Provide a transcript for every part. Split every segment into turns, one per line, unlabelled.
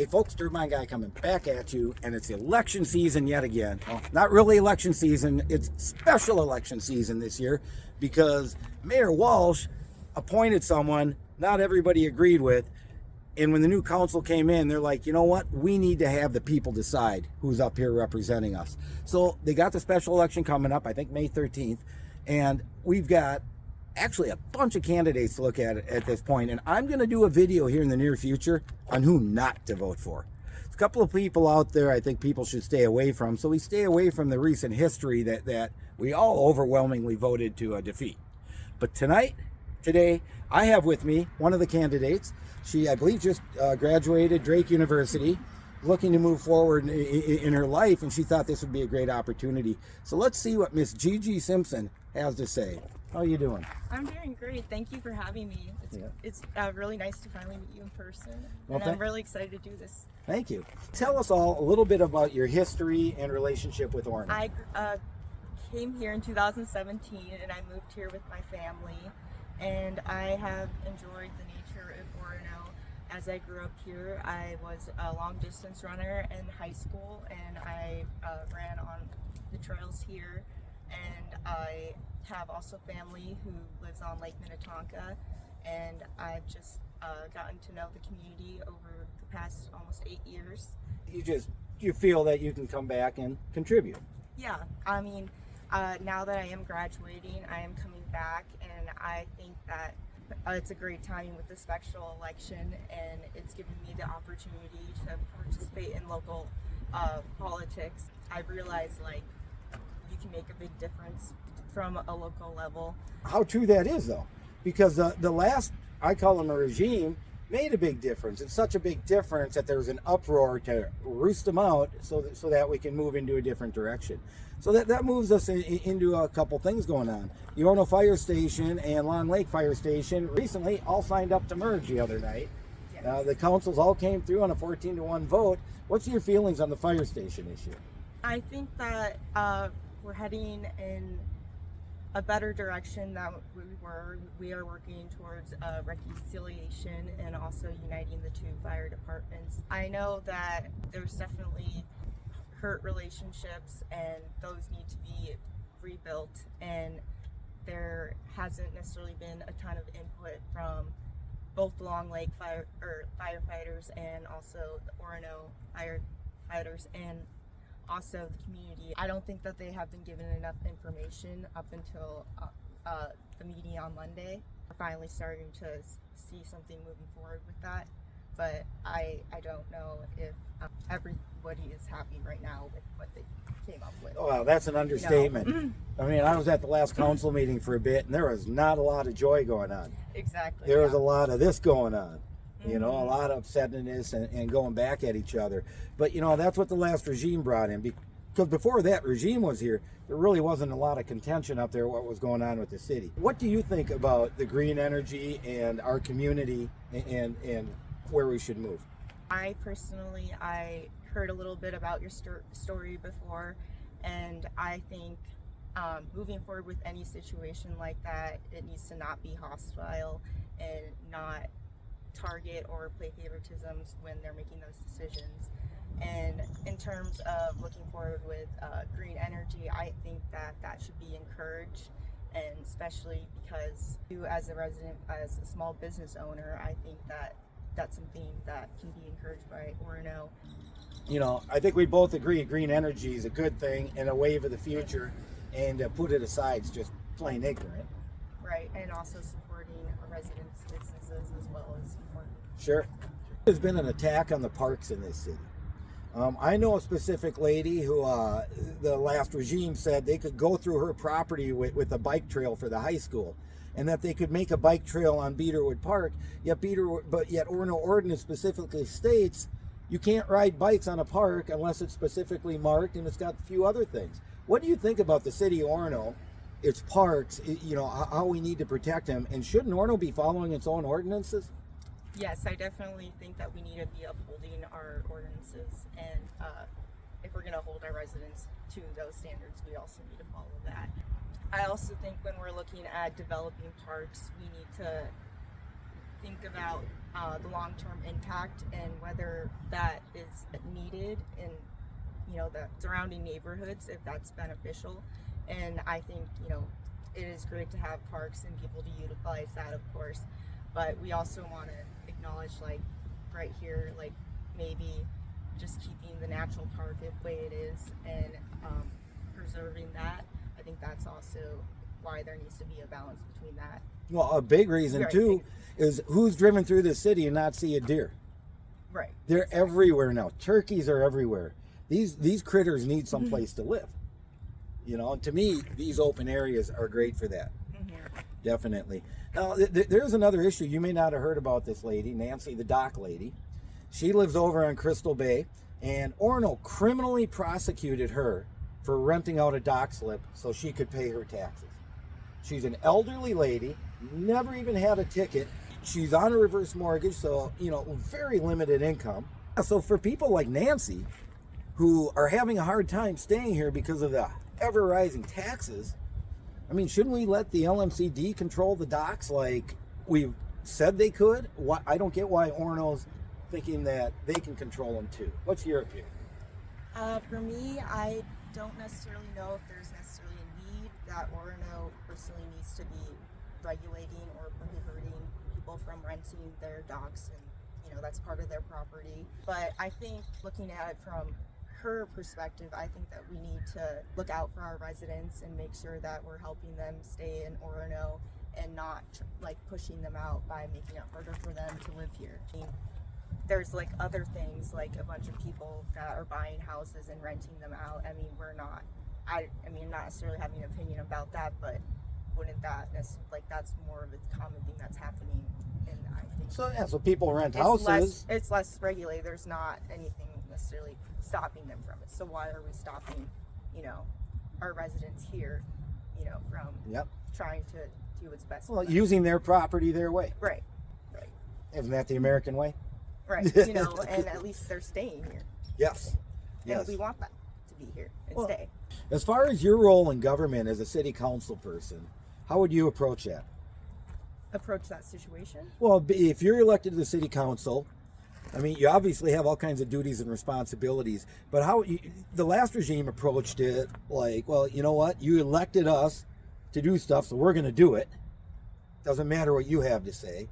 Hey folks, Turbine Guy coming back at you, and it's election season yet again. Well, not really election season, it's special election season this year because Mayor Walsh appointed someone not everybody agreed with, and when the new council came in, they're like, you know what, we need to have the people decide who's up here representing us. So they got the special election coming up, I think May 13th, and we've got actually a bunch of candidates to look at this point, and I'm going to do a video here in the near future on who not to vote for. There's a couple of people out there I think people should stay away from, so we stay away from the recent history that we all overwhelmingly voted to defeat. But today, I have with me one of the candidates. She, I believe, just graduated Drake University, looking to move forward in her life, and she thought this would be a great opportunity. So let's see what Miss Gigi Simpson has to say. How are you doing?
I'm doing great. Thank you for having me. It's really nice to finally meet you in person.
Well,
and I'm really excited to do this.
Thank you. Tell us all a little bit about your history and relationship with Orono.
I came here in 2017 and I moved here with my family. And I have enjoyed the nature of Orono. As I grew up here, I was a long distance runner in high school and I ran on the trails here. And I have also family who lives on Lake Minnetonka, and I've just gotten to know the community over the past almost 8 years.
You feel that you can come back and contribute?
Yeah, I mean, now that I am graduating, I am coming back, and I think that it's a great timing with the special election, and it's given me the opportunity to participate in local politics. I realized, you can make a big difference from a local level.
How true that is, though, because the last, I call them a regime, made a big difference. It's such a big difference that there was an uproar to roost them out so that we can move into a different direction. So that moves us into a couple things going on. The Orono Fire Station and Long Lake Fire Station recently all signed up to merge the other night.
Yes.
The councils all came through on a 14-1 vote. What's your feelings on the fire station issue?
I think that we're heading in a better direction than we were. We are working towards reconciliation and also uniting the two fire departments. I know that there's definitely hurt relationships and those need to be rebuilt, and there hasn't necessarily been a ton of input from both the Long Lake firefighters and also the Orono firefighters and also the community. I don't think that they have been given enough information up until the meeting on Monday. We're finally starting to see something moving forward with that, but I don't know if everybody is happy right now with what they came up with.
Oh, wow, that's an understatement.
You know?
I mean, I was at the last council meeting for a bit, and there was not a lot of joy going on.
Exactly.
There was a lot of this going on. You know, a
Mm-hmm.
lot of upsetness and going back at each other. But, that's what the last regime brought in. Because before that regime was here, there really wasn't a lot of contention up there what was going on with the city. What do you think about the green energy and our community and where we should move?
I heard a little bit about your story before, and I think moving forward with any situation like that, it needs to not be hostile and not target or play favoritisms when they're making those decisions. And in terms of looking forward with green energy, I think that should be encouraged, and especially because you as a resident, as a small business owner, I think that that's something that can be encouraged by Orono.
I think we both agree green energy is a good thing and a wave of the future, and put it aside is just plain ignorant.
Right, and also supporting our residents' businesses as well as important.
Sure. There's been an attack on the parks in this city. I know a specific lady who the last regime said they could go through her property with a bike trail for the high school, and that they could make a bike trail on Beaterwood Park, yet Orono ordinance specifically states you can't ride bikes on a park unless it's specifically marked and it's got a few other things. What do you think about the city of Orono, its parks, how we need to protect them, and shouldn't Orono be following its own ordinances?
Yes, I definitely think that we need to be upholding our ordinances, and if we're going to hold our residents to those standards, we also need to follow that. I also think when we're looking at developing parks, we need to think about the long-term impact and whether that is needed in, the surrounding neighborhoods, if that's beneficial. And I think, it is great to have parks and people to utilize that, of course, but we also want to acknowledge, like, right here, like, maybe just keeping the natural park the way it is and preserving that. I think that's also why there needs to be a balance between that.
Well, a big reason
Right.
too is who's driven through the city and not see a deer.
Right.
They're everywhere now. Turkeys are everywhere. These critters need some place to live. And to me, these open areas are great for that. Definitely. Now, there's another issue. You may not have heard about this lady, Nancy, the dock lady. She lives over on Crystal Bay, and Orono criminally prosecuted her for renting out a dock slip so she could pay her taxes. She's an elderly lady, never even had a ticket. She's on a reverse mortgage, so, very limited income. So for people like Nancy, who are having a hard time staying here because of the ever-rising taxes, I mean, shouldn't we let the LMCD control the docks like we said they could? I don't get why Orono's thinking that they can control them too. What's your opinion?
For me, I don't necessarily know if there's necessarily a need that Orono personally needs to be regulating or prohibiting people from renting their docks, and that's part of their property. But I think looking at it from her perspective, I think that we need to look out for our residents and make sure that we're helping them stay in Orono and not like pushing them out by making it harder for them to live here. I mean, there's like other things, like a bunch of people that are buying houses and renting them out. I mean, I mean, not necessarily having an opinion about that, but wouldn't that that's more of a common thing that's happening? And I think
So people rent houses.
It's less regulated. There's not anything necessarily stopping them from it. So why are we stopping, our residents here, from trying to do what's best?
Well, using their property their way.
Right.
Isn't that the American way?
Right. And at least they're staying here.
Yes.
And we want them to be here and stay.
As far as your role in government as a city council person, how would you approach that?
Approach that situation?
Well, if you're elected to the city council, I mean, you obviously have all kinds of duties and responsibilities, but the last regime approached it like, well, you know what? You elected us to do stuff, so we're going to do it. Doesn't matter what you have to say.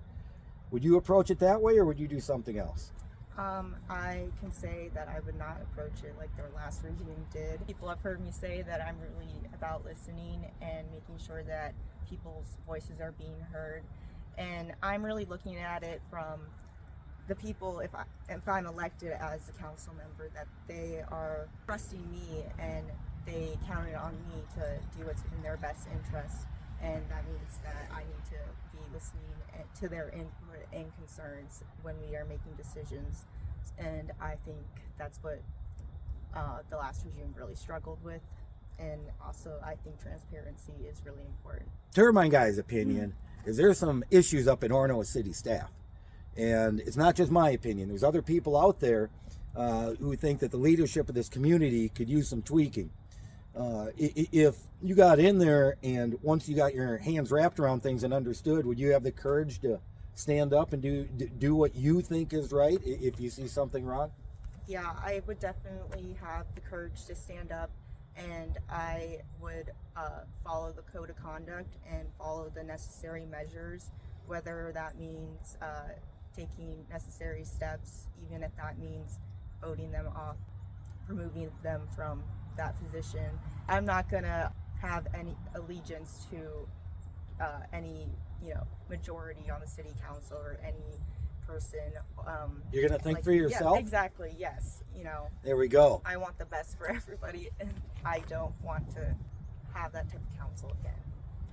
Would you approach it that way, or would you do something else?
I can say that I would not approach it like their last regime did. People have heard me say that I'm really about listening and making sure that people's voices are being heard. And I'm really looking at it from the people, if I'm elected as a council member, that they are trusting me and they counted on me to do what's in their best interest. And that means that I need to be listening to their input and concerns when we are making decisions. And I think that's what the last regime really struggled with. And also, I think transparency is really important.
Turbine Guy's opinion is there's some issues up in Orono with city staff. And it's not just my opinion. There's other people out there who think that the leadership of this community could use some tweaking. If you got in there and once you got your hands wrapped around things and understood, would you have the courage to stand up and do what you think is right if you see something wrong?
Yeah, I would definitely have the courage to stand up, and I would follow the code of conduct and follow the necessary measures, whether that means taking necessary steps, even if that means voting them off, removing them from that position. I'm not gonna have any allegiance to any majority on the city council or any person.
You're gonna think for yourself?
Yeah, exactly. Yes.
There we go.
I want the best for everybody, and I don't want to have that type of council again.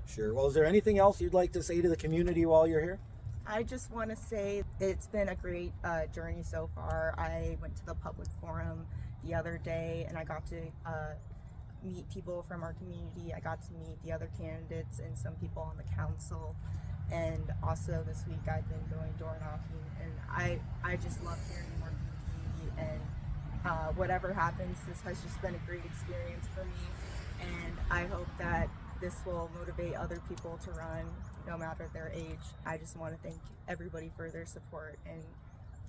Sure. Well, is there anything else you'd like to say to the community while you're here?
I just want to say it's been a great journey so far. I went to the public forum the other day and I got to meet people from our community. I got to meet the other candidates and some people on the council. And also this week I've been going door knocking, and I just love hearing more from the community. And whatever happens, this has just been a great experience for me. And I hope that this will motivate other people to run no matter their age. I just want to thank everybody for their support, and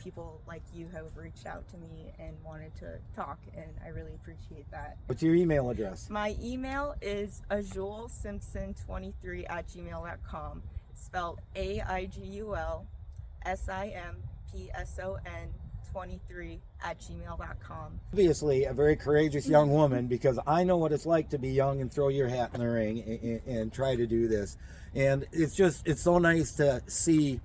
people like you have reached out to me and wanted to talk, and I really appreciate that.
What's your email address?
My email is aigulsimpson23@gmail.com. It's spelled AIGULSIMPSON23@gmail.com.
Obviously a very courageous young woman, because I know what it's like to be young and throw your hat in the ring and try to do this. And it's so nice to see,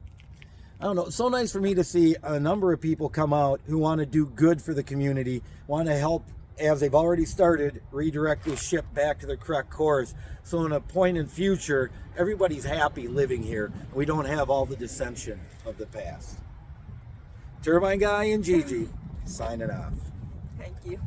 I don't know, it's so nice for me to see a number of people come out who want to do good for the community, want to help, as they've already started, redirect this ship back to the correct course. So in a point in future, everybody's happy living here. We don't have all the dissension of the past. Turbine Guy and Gigi signing off.
Thank you.